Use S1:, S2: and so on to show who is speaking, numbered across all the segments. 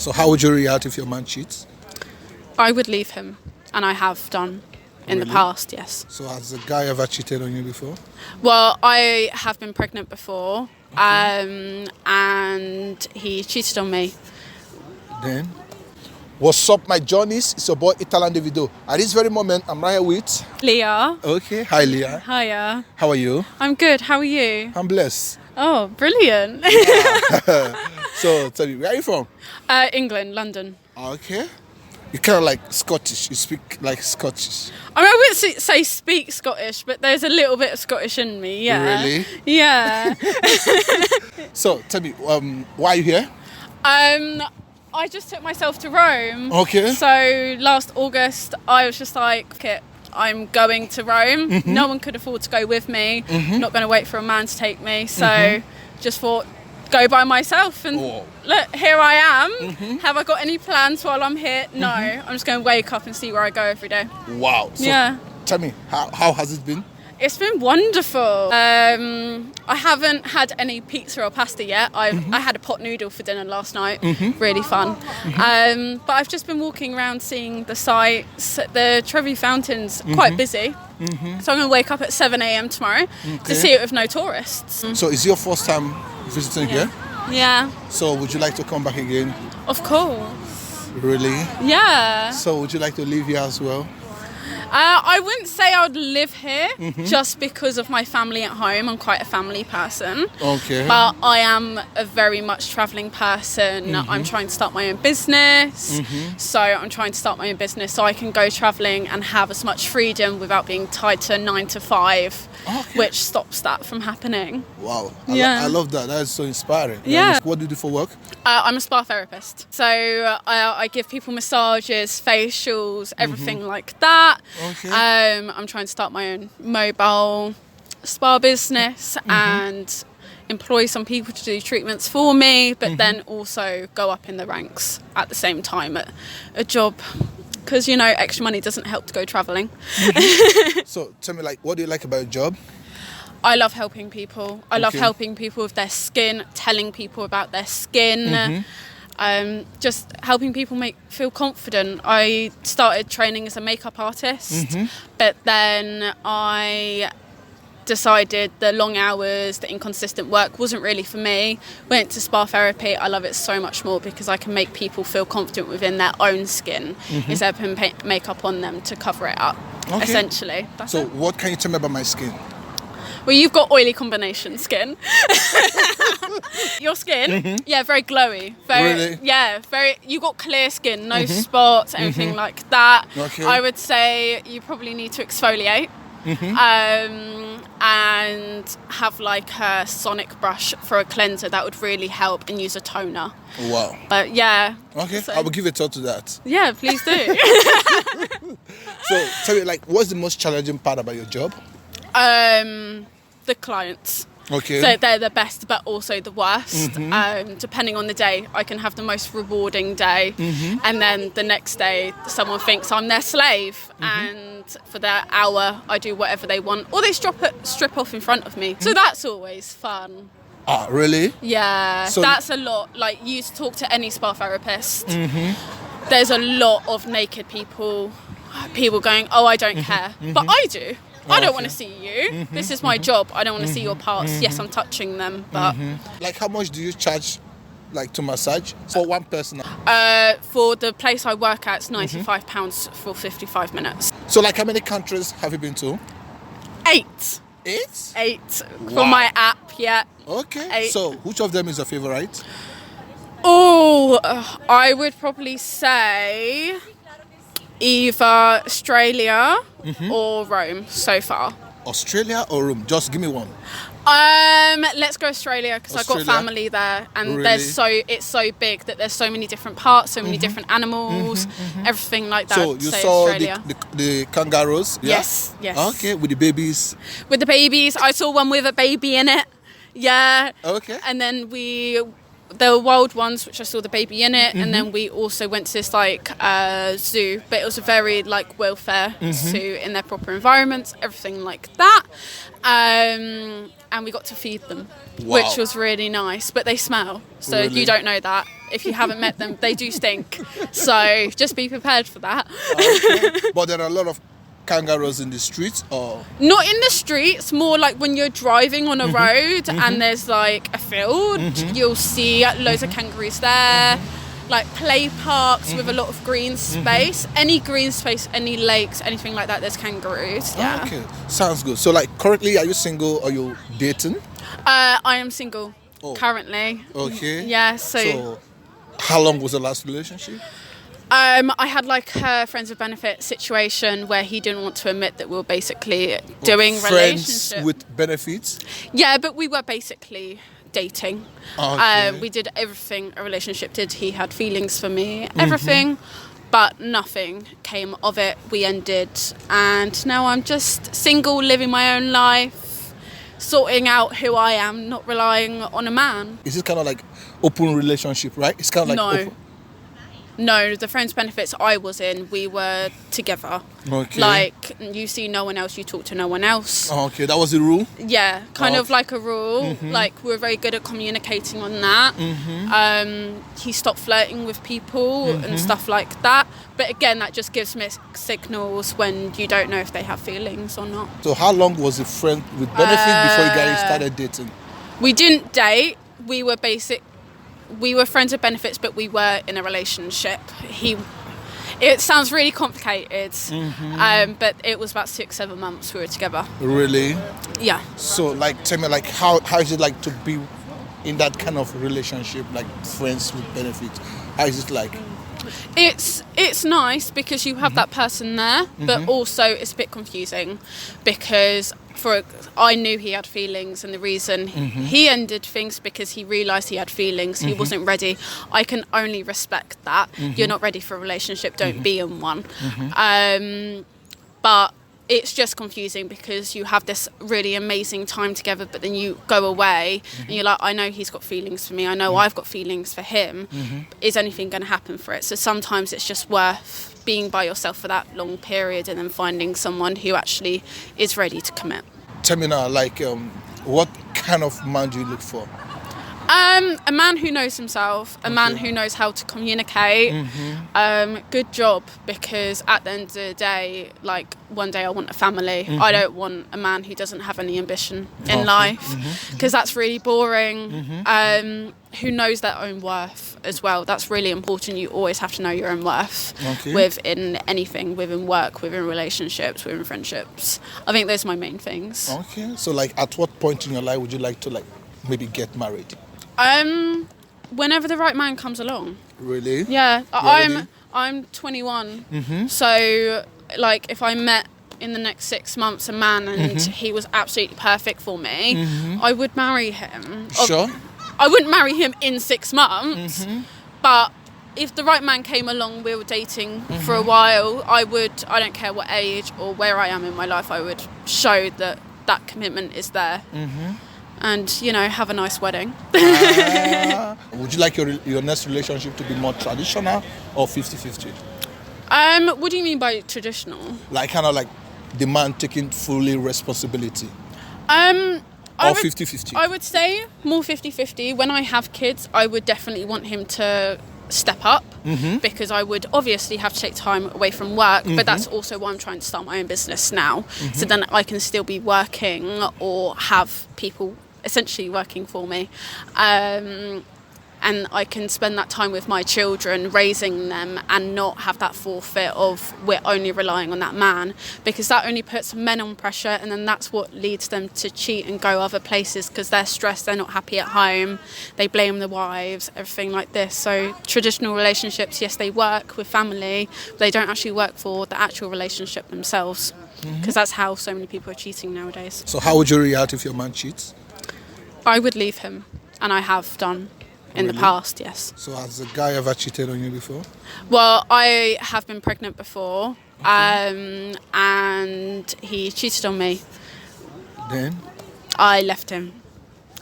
S1: So how would you react if your man cheats?
S2: I would leave him, and I have done in the
S1: Really?
S2: past, yes.
S1: So has a guy ever cheated on you before?
S2: Well, I have been pregnant before, and he cheated on me.
S1: Then, what's up, my Johnnies? It's your boy Italian Davido. At this very moment, I'm right here with...
S2: Leah.
S1: Okay, hi Leah.
S2: Hiya.
S1: How are you?
S2: I'm good. How are you?
S1: I'm blessed.
S2: Oh, brilliant.
S1: So tell me, where are you from?
S2: England, London.
S1: Okay. You kind of like Scottish. You speak like Scottish.
S2: I mean, I wouldn't say speak Scottish, but there's a little bit of Scottish in me, yeah.
S1: Really?
S2: Yeah.
S1: So tell me, why are you here?
S2: I just took myself to Rome.
S1: Okay.
S2: So last August, I was just like, okay, I'm going to Rome. No one could afford to go with me. Not going to wait for a man to take me. So just thought, go by myself and look, here I am. Have I got any plans while I'm here? No. I'm just going to wake up and see where I go every day.
S1: Wow. So
S2: Yeah.
S1: tell me, how has it been?
S2: It's been wonderful. I haven't had any pizza or pasta yet. I had a pot noodle for dinner last night. Really fun. But I've just been walking around seeing the sights. The Trevi Fountain's quite busy. So I'm going to wake up at 7 a.m. tomorrow to see it with no tourists.
S1: So is your first time visiting here?
S2: Yeah,
S1: So would you like to come back again?
S2: of course.
S1: Really?
S2: Yeah.
S1: So would you like to live here as well?
S2: I wouldn't say I would live here just because of my family at home. I'm quite a family person.
S1: Okay.
S2: But I am a very much travelling person. I'm trying to start my own business. So I'm trying to start my own business so I can go travelling and have as much freedom without being tied to 9 to 5, which stops that from happening.
S1: Wow.
S2: Yeah.
S1: I love that. That is so inspiring.
S2: Yeah.
S1: What do you do for work?
S2: I'm a spa therapist. So I give people massages, facials, everything like that.
S1: Okay.
S2: I'm trying to start my own mobile spa business and employ some people to do treatments for me, but then also go up in the ranks at the same time at a job. Because, you know, extra money doesn't help to go travelling.
S1: So tell me, what do you like about your job?
S2: I love helping people. I love
S1: Okay.
S2: helping people with their skin, telling people about their skin. Just helping people feel confident. I started training as a makeup artist, but then I decided the long hours, the inconsistent work wasn't really for me. Went to spa therapy. I love it so much more because I can make people feel confident within their own skin instead of putting makeup on them to cover it up, essentially. That's
S1: So
S2: it.
S1: what can you tell me about my skin?
S2: Well, you've got oily combination skin. Your skin, yeah, very glowy. Very,
S1: Really?
S2: Yeah, very. You got clear skin, no spots, anything like that.
S1: Okay.
S2: I would say you probably need to exfoliate. And have like a sonic brush for a cleanser. That would really help, and use a toner.
S1: Wow.
S2: But yeah.
S1: Okay,
S2: So-
S1: I will give a thought to that.
S2: Yeah, please do.
S1: So tell me, what's the most challenging part about your job?
S2: The clients.
S1: Okay.
S2: So they're the best, but also the worst. Depending on the day, I can have the most rewarding day, and then the next day, someone thinks I'm their slave, and for that hour, I do whatever they want, or they strip off in front of me. So that's always fun.
S1: Ah, really?
S2: Yeah,
S1: So-
S2: that's a lot. Like, you talk to any spa therapist, there's a lot of naked people going, oh, I don't care, but I do. I don't want to see you. This is my job. I don't want to see your parts. Yes, I'm touching them, but
S1: How much do you charge, to massage for one person?
S2: for the place I work at, it's £95 for 55 minutes.
S1: So, how many countries have you been to?
S2: 8
S1: 8?
S2: for my app. Yeah.
S1: Okay.
S2: 8.
S1: So, which of them is your favorite?
S2: Oh, I would probably say either Australia or Rome so far.
S1: Australia or Rome? Just give me one.
S2: Let's go Australia because I've got
S1: Australia?
S2: family there, and
S1: Really?
S2: it's so big that there's so many different parts, so many different animals, everything like that.
S1: So, you
S2: So
S1: saw
S2: Australia.
S1: the kangaroos? Yeah?
S2: Yes, yes.
S1: Okay, with the babies.
S2: With the babies, I saw one with a baby in it. Yeah.
S1: Okay.
S2: And then there were wild ones, which I saw the baby in it, and then we also went to this zoo, but it was a very welfare zoo in their proper environments, everything like that. and we got to feed them,
S1: Wow.
S2: which was really nice. But they smell, so
S1: Really?
S2: you don't know that. If you haven't met them, they do stink. So just be prepared for that.
S1: Okay. But there are a lot of kangaroos in the streets, or
S2: Not in the streets, more like when you're driving on a road and there's like a field, you'll see loads of kangaroos there. Like play parks with a lot of green space. Any green space, any lakes, anything like that, there's kangaroos. Yeah.
S1: Okay, sounds good. So, like, currently, are you single or you dating?
S2: I am single currently.
S1: Okay.
S2: Yeah,
S1: So, how long was the last relationship?
S2: I had like a friends with benefit situation where he didn't want to admit that we were basically doing
S1: Friends
S2: relationship.
S1: with benefits?
S2: Yeah, but we were basically dating.
S1: Okay.
S2: We did everything a relationship did. He had feelings for me, everything, but nothing came of it. We ended, and now I'm just single, living my own life, sorting out who I am, not relying on a man.
S1: Is it kind of like open relationship, right? It's kind of like
S2: No.
S1: open.
S2: No, the friends benefits I was in, we were together.
S1: Okay.
S2: Like, you see no one else, you talk to no one else.
S1: Okay, that was the rule.
S2: Yeah, kind of
S1: Okay.
S2: like a rule. Like, we're very good at communicating on that. He stopped flirting with people and stuff like that. But again, that just gives mixed signals when you don't know if they have feelings or not.
S1: So, how long was the friend with benefit before you guys started dating?
S2: We didn't date. We were friends with benefits, but we were in a relationship. It sounds really complicated, but it was about 6-7 months we were together.
S1: Really?
S2: Yeah.
S1: So, like, tell me, like, how is it like to be in that kind of relationship, like friends with benefits? How is it like?
S2: It's nice because you have that person there, but also it's a bit confusing because I knew he had feelings, and the reason he ended things because he realised he had feelings. He wasn't ready. I can only respect that. You're not ready for a relationship, don't be in one. But it's just confusing because you have this really amazing time together, but then you go away and you're like, I know he's got feelings for me. I know I've got feelings for him. Is anything going to happen for it? So sometimes it's just worth being by yourself for that long period and then finding someone who actually is ready to commit.
S1: Tell me now, like, what kind of man do you look for?
S2: A man who knows himself, a man who knows how to communicate. Good job, because at the end of the day, like, one day I want a family. I don't want a man who doesn't have any ambition in life, because that's really boring. Who knows their own worth as well. That's really important. You always have to know your own worth within anything, within work, within relationships, within friendships. I think those are my main things.
S1: Okay. So, like, at what point in your life would you like to, like, maybe get married?
S2: Whenever the right man comes along.
S1: Really?
S2: Yeah,
S1: Really?
S2: I'm 21. So, like, if I met in the next 6 months a man and he was absolutely perfect for me, I would marry him.
S1: Sure.
S2: I wouldn't marry him in 6 months, but if the right man came along, we were dating for a while, I don't care what age or where I am in my life, I would show that commitment is there. And, you know, have a nice wedding.
S1: Would you like your next relationship to be more traditional or 50-50?
S2: What do you mean by traditional?
S1: Like, kind of like the man taking fully responsibility? Or 50-50?
S2: I would say more 50-50. When I have kids, I would definitely want him to step up because I would obviously have to take time away from work, but that's also why I'm trying to start my own business now, so then I can still be working or have people essentially working for me, and I can spend that time with my children, raising them, and not have that forfeit of we're only relying on that man, because that only puts men on pressure, and then that's what leads them to cheat and go other places because they're stressed, they're not happy at home, they blame the wives, everything like this. So traditional relationships, yes, they work with family, but they don't actually work for the actual relationship themselves, because that's how so many people are cheating nowadays.
S1: So how would you react if your man cheats?
S2: I would leave him, and I have done. In the past, yes.
S1: So has a guy ever cheated on you before?
S2: Well, I have been pregnant before, and he cheated on me.
S1: Then?
S2: I left him.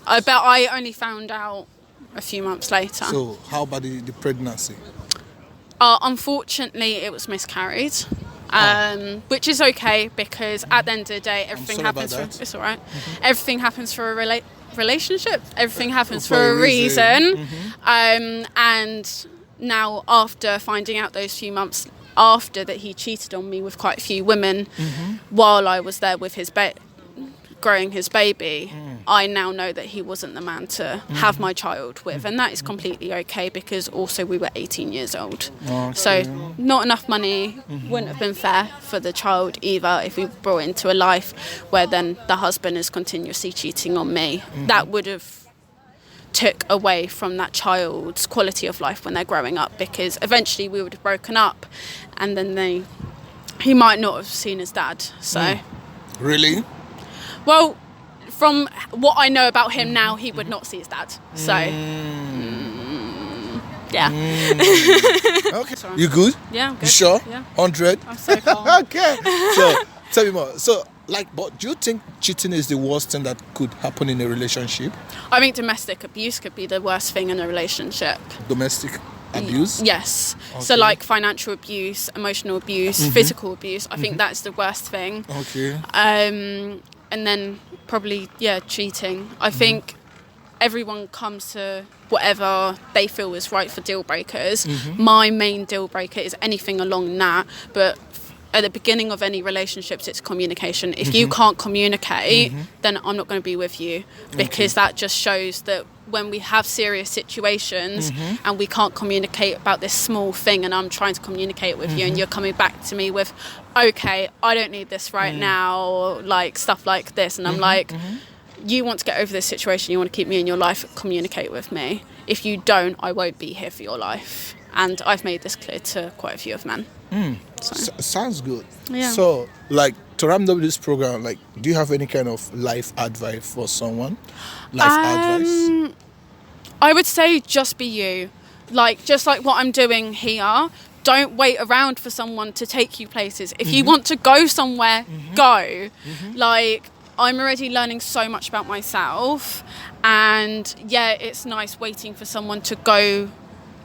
S2: But I only found out a few months later.
S1: So how about the pregnancy?
S2: Unfortunately, it was miscarried. which is okay because at the end of the day, everything
S1: sorry about
S2: happens for.
S1: that.
S2: It's all right. Everything happens for a relationship. Everything happens
S1: For
S2: for
S1: a
S2: a reason. And now, after finding out those few months after that he cheated on me with quite a few women, while I was there with his growing his baby, I now know that he wasn't the man to have my child with, and that is completely okay because also we were 18 years old. So not enough money wouldn't have been fair for the child either if we brought into a life where then the husband is continuously cheating on me. That would have took away from that child's quality of life when they're growing up, because eventually we would have broken up and then he might not have seen his dad. So
S1: Really?
S2: well, from what I know about him now, he would not see his dad. So, yeah.
S1: Okay. You good?
S2: Yeah, I'm good.
S1: You sure?
S2: Yeah.
S1: 100?
S2: I'm so calm.
S1: Okay. So, tell me more. So, but do you think cheating is the worst thing that could happen in a relationship?
S2: I think domestic abuse could be the worst thing in a relationship.
S1: Domestic abuse?
S2: Yes.
S1: Okay.
S2: So, like financial abuse, emotional abuse, physical abuse. I think that's the worst thing.
S1: Okay.
S2: And then probably, cheating. I think everyone comes to whatever they feel is right for deal breakers. My main deal breaker is anything along that, but at the beginning of any relationships, it's communication. If you can't communicate, then I'm not going to be with you, because that just shows that when we have serious situations and we can't communicate about this small thing, and I'm trying to communicate with you and you're coming back to me with, okay, I don't need this right now, like stuff like this, and I'm like, you want to get over this situation, you want to keep me in your life, communicate with me. If you don't, I won't be here for your life. And I've made this clear to quite a few of men.
S1: Sounds good.
S2: Yeah.
S1: So, to round up this program, do you have any kind of life advice for someone? Advice?
S2: I would say just be you. Just like what I'm doing here. Don't wait around for someone to take you places. If you want to go somewhere, go. I'm already learning so much about myself. And yeah, it's nice waiting for someone to go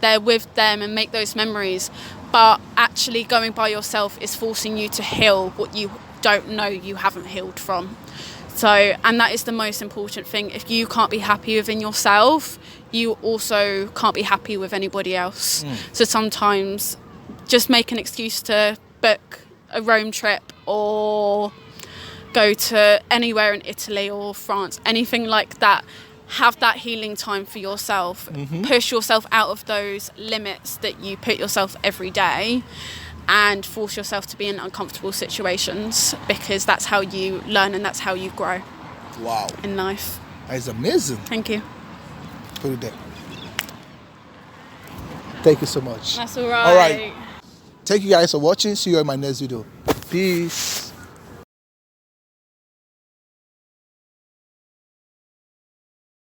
S2: there with them and make those memories. But actually going by yourself is forcing you to heal what you don't know you haven't healed from. So, and that is the most important thing. If you can't be happy within yourself, you also can't be happy with anybody else. So sometimes just make an excuse to book a Rome trip or go to anywhere in Italy or France, anything like that. Have that healing time for yourself. Push yourself out of those limits that you put yourself every day, and force yourself to be in uncomfortable situations, because that's how you learn and that's how you grow.
S1: Wow.
S2: In life.
S1: That is amazing.
S2: Thank you.
S1: Put it there. Thank you so much.
S2: That's all right.
S1: All right. Thank you guys for watching. See you in my next video. Peace.